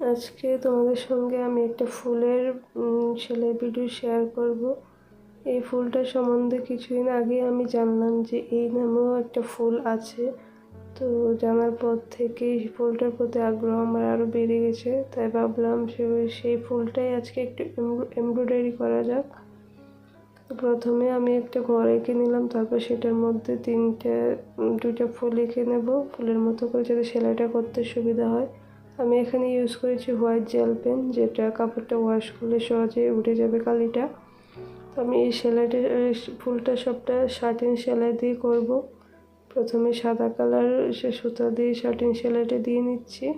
আজকে তোমাদের সঙ্গে আমি একটা ফুলের সেলাই ভিডিও শেয়ার করব। এই ফুলটা সম্বন্ধে কিছুদিন আগে আমি জানলাম যে এই নামেও একটা ফুল আছে। তো জানার পর থেকে ফুলটার প্রতি আগ্রহ আমার আরও বেড়ে গেছে, তাই ভাবলাম সেই ফুলটাই আজকে একটু এমব্রয়ডারি করা যাক। প্রথমে আমি একটা ঘর এঁকে নিলাম, তারপর সেটার মধ্যে দুইটা ফুল এঁকে নেব ফুলের মতো করে, যাতে সেলাইটা করতে সুবিধা হয়। আমি এখানে ইউজ করেছি হোয়াইট জেল পেন, যেটা কাপড়টা ওয়াশ করলে সহজে উঠে যাবে কালিটা। তো আমি এই ফুলটা সবটা শার্টিন সেলাই দিয়ে করব। প্রথমে সাদা কালার সুতা দিয়ে শার্টিন সেলাইটা দিয়ে নিচ্ছি।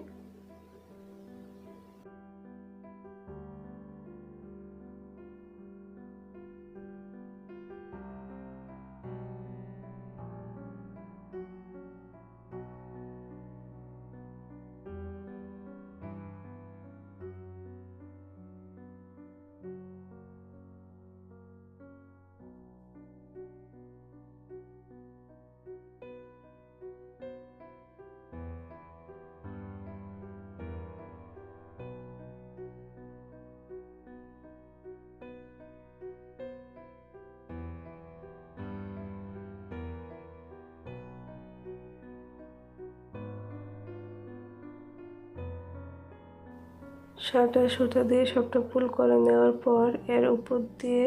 সাদা সুতা দিয়ে সবটা ফুল করে নেওয়ার পর এর উপর দিয়ে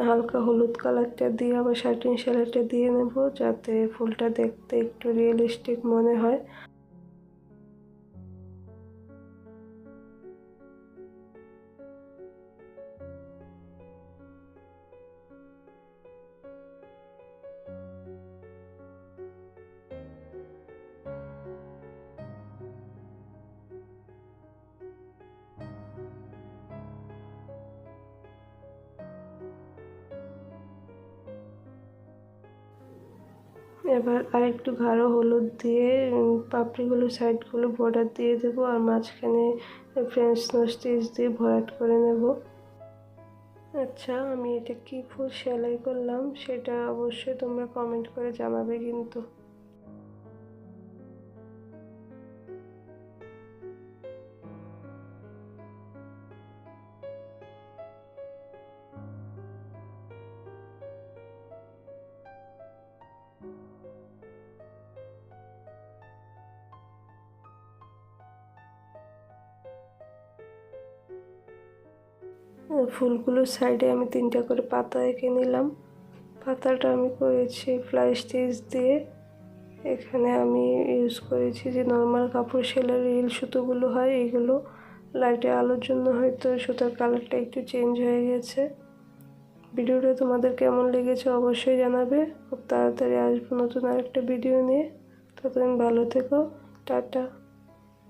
হালকা হলুদ কালারটা দিয়ে আবার শার্টিন সেলাইটা দিয়ে নেব, যাতে ফুলটা দেখতে একটু রিয়েলিস্টিক মনে হয়। এবার আরেকটু গাঢ় হলুদ দিয়ে পাপড়িগুলো সাইডগুলো বর্ডার দিয়ে দেবো, আর মাঝখানে ফ্রেঞ্চ নজ স্টিচ দিয়ে ভরাট করে নেব। আচ্ছা, আমি এটা কি ফুল সেলাই করলাম সেটা অবশ্যই তোমরা কমেন্ট করে জানাবে কিন্তু। ফুলগুলোর সাইডে আমি 3টা করে পাতা এঁকে নিলাম। পাতাটা আমি করেছি ফ্লাই স্টিচ দিয়ে। এখানে আমি ইউজ করেছি যে নর্মাল কাপড় সেলাইয়ের রিল সুতোগুলো হয়, এইগুলো লাইটে আলোর জন্য হয়তো সুতার কালারটা একটু চেঞ্জ হয়ে গেছে। ভিডিওটা তোমাদের কেমন লেগেছে অবশ্যই জানাবে। খুব তাড়াতাড়ি আসবো নতুন আরেকটা ভিডিও নিয়ে। ততদিন ভালো থেকো, টাটা।